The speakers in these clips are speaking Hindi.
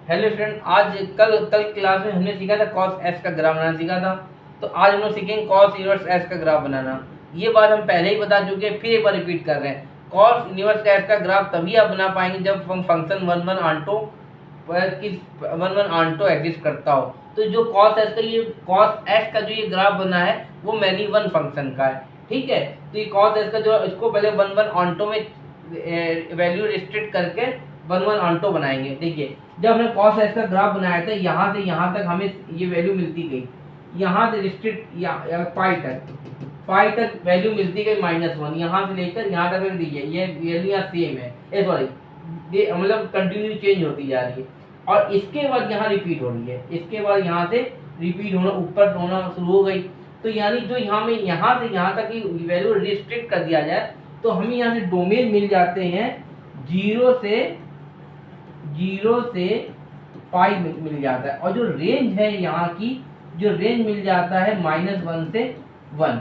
हेलो स्टूडेंट, आज कल क्लास में हमने सीखा था cos s का ग्राफ बनाना सीखा था। तो आज हम लोग सीखेंगे cos इनवर्स s का ग्राफ बनाना। ये बात हम पहले ही बता चुके हैं, फिर एक बार रिपीट कर रहे हैं। cos इनवर्स s का ग्राफ तभी आप बना पाएंगे जब function one one onto exist करता हो। तो जो cos s का जो ये ग्राफ बना है वो मैनी वन फंक्शन का है। ठीक है, तो ये cos s का जो इसको पहले वन वन आंटो में वैल्यू रिस्ट्रिक्ट करके वन वन आंटो बनाएंगे। देखिए, जब हमने cos s का ग्राफ बनाया था यहाँ से यहाँ तक हमें ये वैल्यू मिलती गई, यहाँ से रिस्ट्रिक्ट पाई तक वैल्यू मिलती गई -1, यहाँ से लेकर यहाँ तक दीजिए ये वैल्यू यहाँ सेम है, सॉरी मतलब कंटिन्यू चेंज होती जा रही है। और इसके बाद यहाँ रिपीट हो रही है, इसके बाद यहाँ से रिपीट होना ऊपर होना शुरू हो गई। तो यानी जो यहाँ में यहाँ से यहाँ तक की वैल्यू रिस्ट्रिक्ट कर दिया जाए तो हमें यहाँ से डोमेन मिल जाते हैं 0 से पाई मिल जाता है, और जो रेंज है यहाँ की जो रेंज मिल जाता है -1 से 1।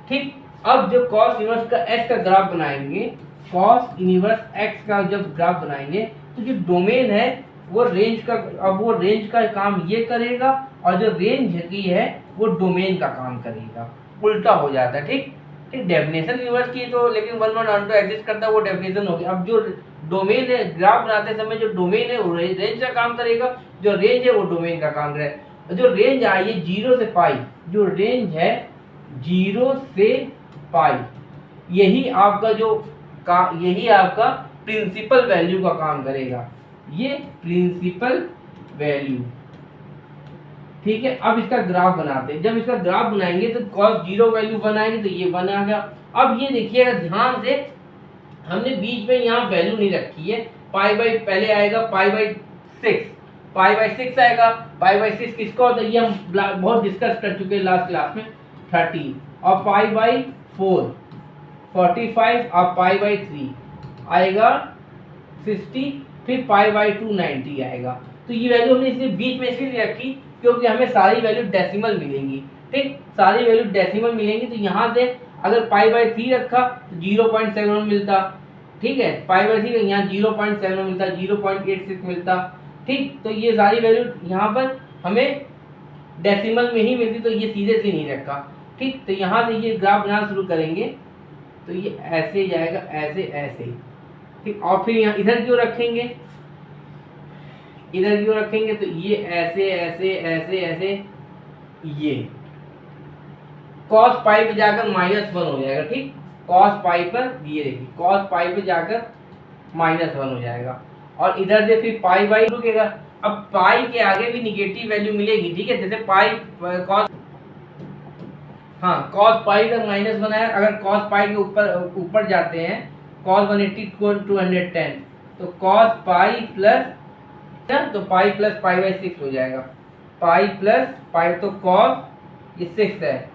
ठीक, अब जो cos इनवर्स का x का ग्राफ बनाएंगे, cos इनवर्स x का जब ग्राफ बनाएंगे तो जो डोमेन है वो रेंज का, अब वो रेंज का काम ये करेगा और जो रेंज की है वो डोमेन का काम करेगा, उल्टा हो जाता है। ठीक, डेफिनेशन इनवर्स की तो लेकिन वन वन आंटो एग्जिस्ट करता है वो डेफिनेशन हो गई। अब जो डोमेन है, ग्राफ बनाते समय जो डोमेन है वो रेंज का काम करेगा, जो रेंज है वो डोमेन का काम करेगा। जो रेंज आई है 0 से पाई, जो रेंज है 0 से पाई, यही आपका प्रिंसिपल वैल्यू का काम करेगा, ये प्रिंसिपल वैल्यू। ठीक है, अब इसका ग्राफ बनाते हैं। जब इसका ग्राफ बनाएंगे तो cos 0 वैल्यू बनाएंगे तो ये बना गया। अब ये देखिएगा ध्यान से, हमने बीच में यहाँ वैल्यू नहीं रखी है। पाई बाई पहले आएगा पाई बाई 6 आएगा। पाई बाई 6 किसका होता है ये हम बहुत डिस्कस कर चुके हैं लास्ट क्लास में, 30, और पाई बाई 4 45, और पाई बाई 3 आएगा 60, फिर पाई बाई 2 90 आएगा। तो ये वैल्यू हमने इसलिए बीच में इसलिए रखी क्योंकि हमें सारी वैल्यू डेसिमल मिलेंगी। ठीक, सारी वैल्यू डेसिमल मिलेंगी, तो यहाँ से अगर पाई बाई 3 रखा तो 0.71 मिलता। ठीक है, पाई बाई 3 यहाँ 0.71 मिलता, 0.86 मिलता। ठीक, तो ये सारी वैल्यू यहाँ पर हमें डेसिमल में ही मिलती, तो ये सीधे से नहीं रखा। ठीक, तो यहाँ से ये ग्राफ बनाना शुरू करेंगे तो ये ऐसे जाएगा, ऐसे। ठीक, और फिर यहाँ इधर क्यों रखेंगे, इधर क्यों रखेंगे, तो ये ऐसे ये cos पाई पे जाकर -1 हो जाएगा। ठीक, cos पाई पर ये देखिए cos पाई पे जाकर -1 हो जाएगा, और इधर से फिर पाई बाई रुकेगा। अब पाई के आगे भी निगेटिव वैल्यू मिलेगी। ठीक है, जैसे पाई cos पाई तक -1 बनाया, अगर cos पाई के ऊपर जाते हैं cos 180 को 210, तो cos पाई प्लस, तो पाई प्लस पाई बाई 6 हो जाएगा। पाई प्लस पाई, तो cos ये 6 है,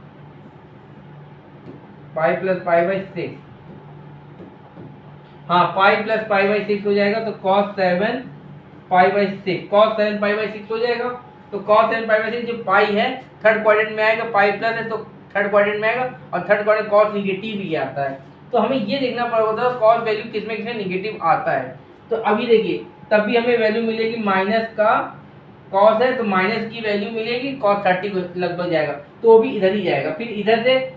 pi plus pi by 6, pi plus pi by 6 हो जाएगा, तो cos 7 pi by 6, cos 7 pi by 6 हो जाएगा। तो cos 7 पाई बाई 6 जो पाई है थर्ड क्वाड्रेंट में आएगा, पाई प्लस है तो थर्ड क्वाड्रेंट में आएगा, और थर्ड क्वाड्रेंट cos निगेटिव ही आता है। तो हमें ये देखना पड़ेगा cos वैल्यू किसमें निगेटिव आता है। तो अभी देखिए, तभी हमें वैल्यू मिलेगी माइनस का cos है तो माइनस की वैल्यू मिलेगी, cos 30 को लगभग जाएगा, तो वो भी इधर ही जाएगा। फिर इधर से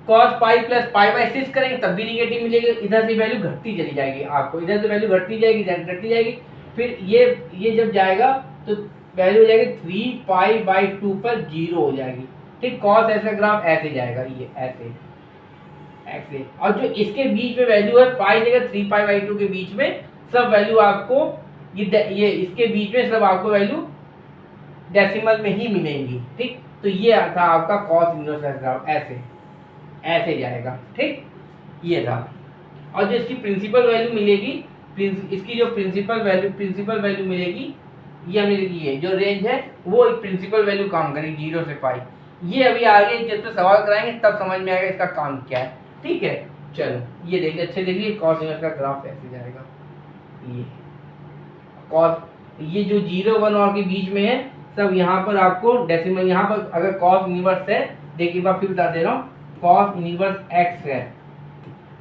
cos pi plus pi by 6 करेंगे तब भी निगेटिव मिलेगी, इधर से वैल्यू घटती चली जाएगी, आपको इधर से वैल्यू घटती जाएगी, घटती जाएगी। फिर ये जब जाएगा तो वैल्यू हो जाएगी 3 पाई बाई 2 पर 0 हो जाएगी। ठीक, cos ऐसा ग्राफ ऐसे जाएगा, ये ऐसे। और जो इसके बीच में वैल्यू है पाई जगह 3 पाई बाई 2 के बीच में सब वैल्यू आपको ये इसके बीच में सब आपको वैल्यू डेसिमल में ही मिलेंगी। ठीक, तो ये था आपका cos इनवर्स ग्राफ, ऐसे जाएगा। ठीक, ये था। और जो इसकी प्रिंसिपल वैल्यू मिलेगी, इसकी जो प्रिंसिपल वैल्यू मिलेगी, ये हमने लिखी है, जो रेंज है वो एक प्रिंसिपल वैल्यू काम करेगी 0 से पाई। ये अभी आगे जब तक सवाल कराएंगे तब समझ में आएगा इसका काम क्या है। ठीक है, चलो ये देखिए, अच्छे देखिए cos इनवर्स का ग्राफ ऐसे जाएगा। ये cos, ये जो 0 1 और के बीच में है सब यहाँ पर आपको डेसिमल, यहाँ पर अगर cos इनवर्स है, देखिए मैं फिर बता दे रहा हूँ, cos इनवर्स x है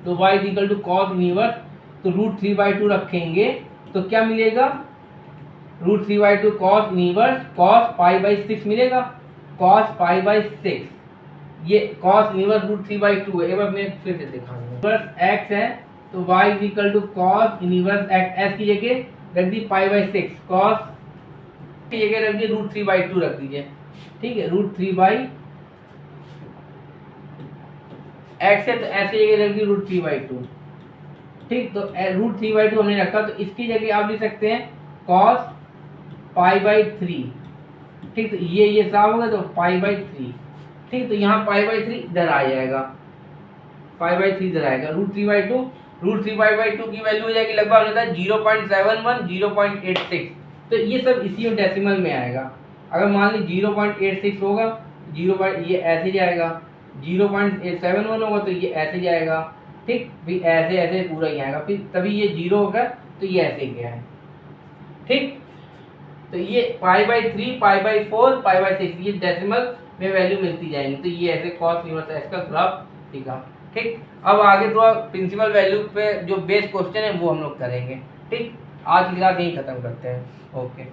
तो y equal to cos inverse, तो √3/2 रखेंगे तो क्या मिलेगा, root 3/2 cos inverse cos pi by 6 मिलेगा, कॉस पाई बाई 6, ये कॉस इनवर्स रूट 3/2 है। एक बार मैं फिर से दिखा दूंगा, इनवर्स एक्स है तो y is equal to cos inverse x, S की जगह रख दी पाई बाई 6, कॉस की जगह रख दी रूट 3/2 रख दीजिए, ठीक है, रूट 3 बाई एक्स है तो एस की जगह रख दी रूट 3/2, ठीक। तो रूट 3/2 हमने रखा तो इसकी जगह आप लिख सकते हैं कॉस पाई बाई 3, ठीक। तो ये साफ होगा तो पाई बाई 3, ठीक। तो यहाँ पाई बाई 3 इधर आ जाएगा, पाई बाई 3 इधर आएगा, रूट 3/2 की वैल्यू हो जाएगी लगभग 0.71 0.86, तो ये सब इसी डेसिमल में आएगा। अगर मान ली 0.86 होगा, ये ऐसे जाएगा, 0.71 होगा तो ये ऐसे जाएगा, ठीक। फिर ऐसे ऐसे पूरा ही आएगा, फिर तभी ये 0 होगा तो ये ऐसे गया है, ठीक। तो ये pi by 3, pi by 4, pi by 6 ये डेसिमल में वैल्यू मिलती जाएंगी, तो ये ऐसे कॉस इनवर्स एक्स का ग्राफ दिखा, ठीक। अब आगे थोड़ा प्रिंसिपल वैल्यू पे जो बेस क्वेश्चन है वो हम लोग करेंगे, ठीक। आज की क्लास यही खत्म करते हैं, ओके।